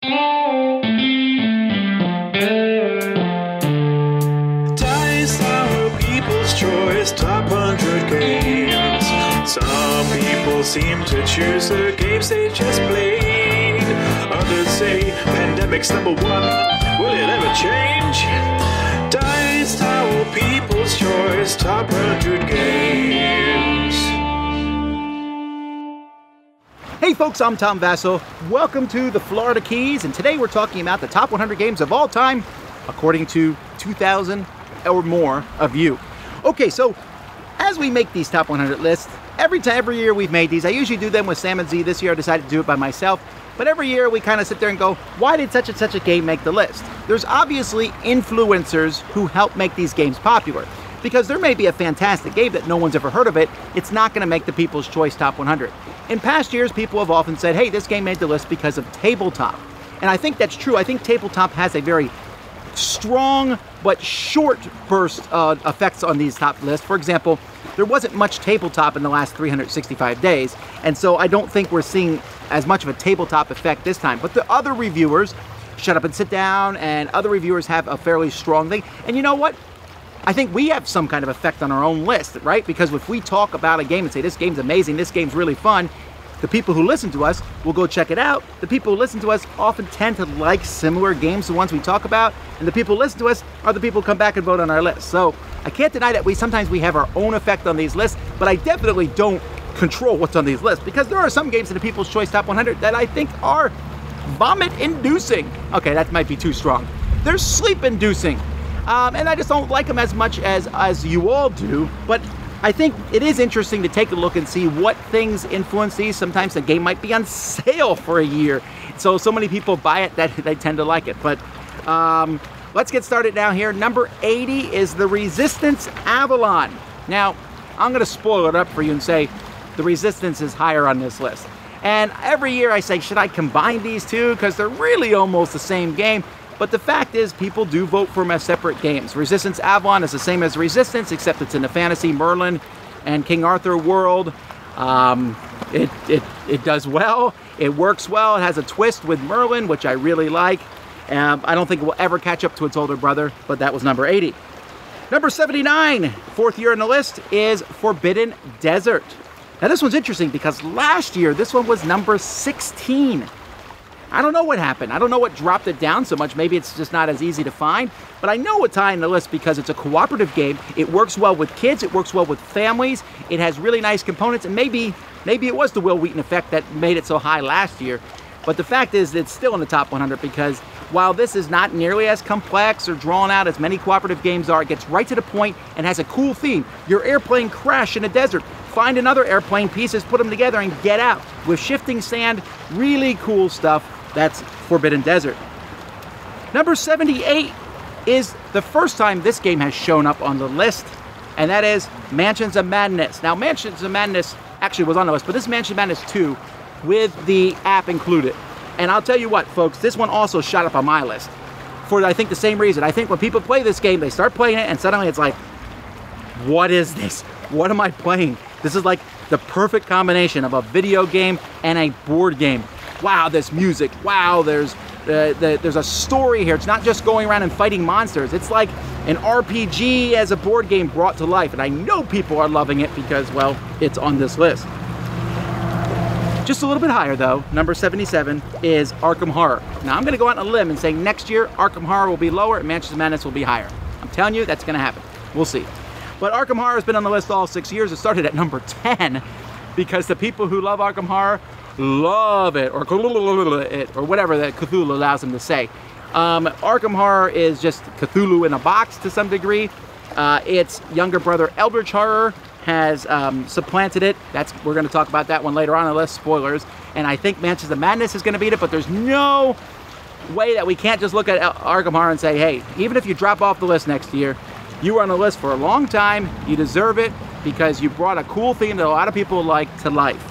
Dice are people's choice, top 100 games. Some people seem to choose the games they just played. Others say pandemic's #1. Will it ever change? Dice Tower people's choice, top 100 games. Hey folks, I'm Tom Vasel. Welcome to the Florida Keys, and today we're talking about the top 100 games of all time, according to 2,000 or more of you. Okay, so as we make these top 100 lists, every year we've made these. I usually do them with Sam and Z. This year I decided to do it by myself. But every year we kind of sit there and go, why did such and such a game make the list? There's obviously influencers who help make these games popular. Because there may be a fantastic game that no one's ever heard of it, it's not going to make the People's Choice Top 100. In past years, people have often said, hey, this game made the list because of tabletop. And I think that's true. I think tabletop has a very strong but short burst effects on these top lists. For example, there wasn't much tabletop in the last 365 days, and so I don't think we're seeing as much of a tabletop effect this time. But the other reviewers, Shut Up and Sit Down, and other reviewers have a fairly strong thing. And you know what? I think we have some kind of effect on our own list, right? Because if we talk about a game and say, this game's amazing, this game's really fun, the people who listen to us will go check it out. The people who listen to us often tend to like similar games to ones we talk about, and the people who listen to us are the people who come back and vote on our list. So I can't deny that sometimes we have our own effect on these lists, but I definitely don't control what's on these lists, because there are some games in the People's Choice Top 100 that I think are vomit-inducing. Okay, that might be too strong. They're sleep-inducing. And I just don't like them as much as you all do, but I think it is interesting to take a look and see what things influence these. Sometimes the game might be on sale for a year, so many people buy it that they tend to like it. But let's get started now here. Number 80 is the Resistance Avalon. Now, I'm going to spoil it up for you and say the Resistance is higher on this list. And every year I say, should I combine these two? Because they're really almost the same game. But the fact is, people do vote for them as separate games. Resistance Avalon is the same as Resistance, except it's in the fantasy Merlin and King Arthur world. It does well. It works well. It has a twist with Merlin, which I really like. I don't think it will ever catch up to its older brother, but that was number 80. Number 79, fourth year on the list, is Forbidden Desert. Now this one's interesting because last year, this one was number 16. I don't know what happened. I don't know what dropped it down so much. Maybe it's just not as easy to find. But I know it's high on the list because it's a cooperative game. It works well with kids. It works well with families. It has really nice components. And maybe it was the Will Wheaton effect that made it so high last year. But the fact is it's still in the top 100 because while this is not nearly as complex or drawn out as many cooperative games are, it gets right to the point and has a cool theme. Your airplane crashed in a desert. Find another airplane pieces, put them together, and get out. With shifting sand, really cool stuff. That's Forbidden Desert. Number 78 is the first time this game has shown up on the list, and that is Mansions of Madness. Now, Mansions of Madness actually was on the list, but this is Mansions of Madness 2 with the app included. And I'll tell you what, folks, this one also shot up on my list for, I think, the same reason. I think when people play this game, they start playing it, and suddenly it's like, what is this? What am I playing? This is like the perfect combination of a video game and a board game. Wow, there's music. Wow, there's a story here. It's not just going around and fighting monsters. It's like an RPG as a board game brought to life. And I know people are loving it because, well, it's on this list. Just a little bit higher, though, number 77 is Arkham Horror. Now, I'm going to go out on a limb and say next year, Arkham Horror will be lower and Mansions of Madness will be higher. I'm telling you, that's going to happen. We'll see. But Arkham Horror has been on the list all 6 years. It started at number 10 because the people who love Arkham Horror love it, or whatever that Cthulhu allows them to say. Arkham Horror is just Cthulhu in a box to some degree. Its younger brother Eldritch Horror has supplanted it. We're going to talk about that one later on the list, spoilers. And I think Mansions of Madness is going to beat it, but there's no way that we can't just look at Arkham Horror and say, hey, even if you drop off the list next year, you were on the list for a long time, you deserve it, because you brought a cool theme that a lot of people like to life.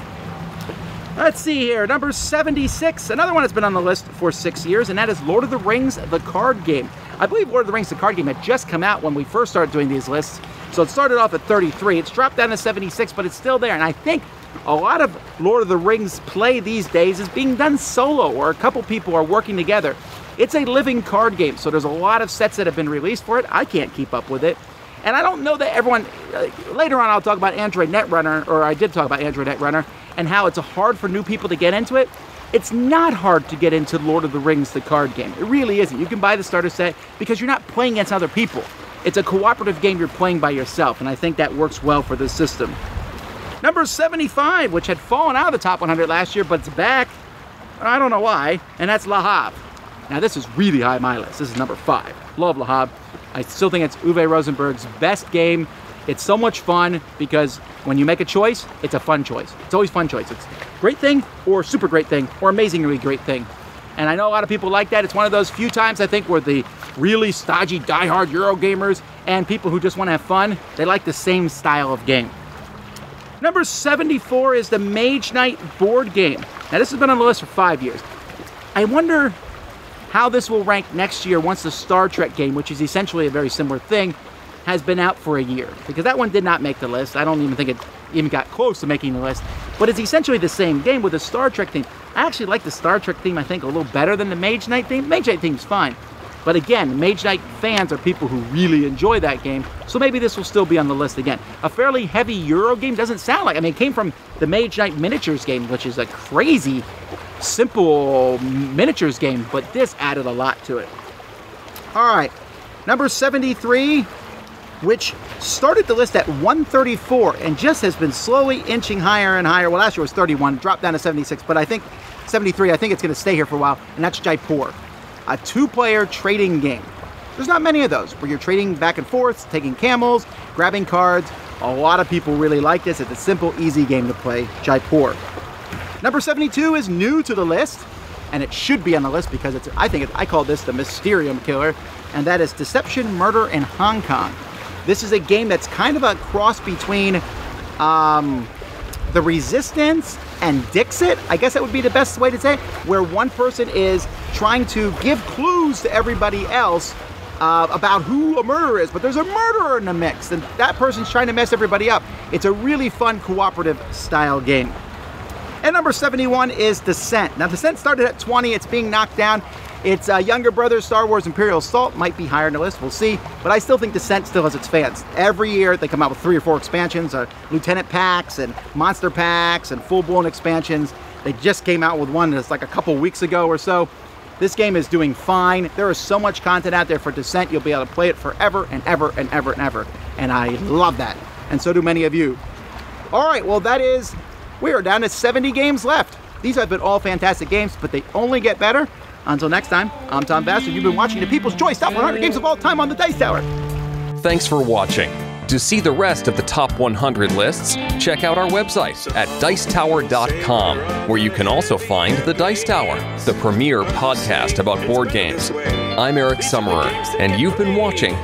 Let's see here, number 76, another one that's been on the list for 6 years, and that is Lord of the Rings, the card game. I believe Lord of the Rings, the card game, had just come out when we first started doing these lists, so it started off at 33. It's dropped down to 76, but it's still there, and I think A lot of Lord of the Rings play these days is being done solo, or a couple people are working together. It's a living card game, so there's a lot of sets that have been released for it. I can't keep up with it. And I don't know that everyone, later on I'll talk about Android Netrunner, or I did talk about Android Netrunner, and how it's hard for new people to get into it. It's not hard to get into Lord of the Rings, the card game. It really isn't. You can buy the starter set because you're not playing against other people. It's a cooperative game you're playing by yourself, and I think that works well for this system. Number 75, which had fallen out of the top 100 last year, but it's back. I don't know why, and that's Le Havre. Now this is really high on my list. This is number 5. Love Le Havre. I still think it's Uwe Rosenberg's best game. It's so much fun because when you make a choice, it's a fun choice. It's always a fun choice. It's great thing or super great thing or amazingly great thing. And I know a lot of people like that. It's one of those few times I think where the really stodgy, diehard Euro gamers and people who just want to have fun, they like the same style of game. Number 74 is the Mage Knight board game. Now this has been on the list for 5 years. I wonder how this will rank next year once the Star Trek game, which is essentially a very similar thing, has been out for a year. Because that one did not make the list. I don't even think it even got close to making the list. But it's essentially the same game with a Star Trek theme. I actually like the Star Trek theme, I think, a little better than the Mage Knight theme. Mage Knight theme's fine. But again, Mage Knight fans are people who really enjoy that game, so maybe this will still be on the list again. A fairly heavy Euro game doesn't sound like, I mean, it came from the Mage Knight miniatures game, which is a crazy, simple miniatures game, but this added a lot to it. All right, number 73, which started the list at 134 and just has been slowly inching higher and higher. Well, last year was 31, dropped down to 76, but I think 73, I think it's gonna stay here for a while, and that's Jaipur. A 2-player trading game. There's not many of those where you're trading back and forth, taking camels, grabbing cards. A lot of people really like this. It's a simple, easy game to play, Jaipur. Number 72 is new to the list, and it should be on the list because it's, I call this the Mysterium Killer, and that is Deception, Murder in Hong Kong. This is a game that's kind of a cross between the Resistance and Dixit, I guess that would be the best way to say it, where one person is trying to give clues to everybody else about who a murderer is, but there's a murderer in the mix, and that person's trying to mess everybody up. It's a really fun cooperative style game. And number 71 is Descent. Now Descent started at 20, it's being knocked down. Its younger brother, Star Wars Imperial Assault, might be higher in the list, we'll see. But I still think Descent still has its fans. Every year they come out with 3 or 4 expansions, Lieutenant packs and Monster packs and full-blown expansions. They just came out with one that's like a couple weeks ago or so. This game is doing fine. There is so much content out there for Descent, you'll be able to play it forever and ever and ever and ever. And I love that. And so do many of you. All right, well we are down to 70 games left. These have been all fantastic games, but they only get better. Until next time, I'm Tom Vasel. You've been watching the People's Choice Top 100 Games of All Time on the Dice Tower. Thanks for watching. To see the rest of the top 100 lists, check out our website at Dicetower.com, where you can also find The Dice Tower, the premier podcast about board games. I'm Eric Summerer, and you've been watching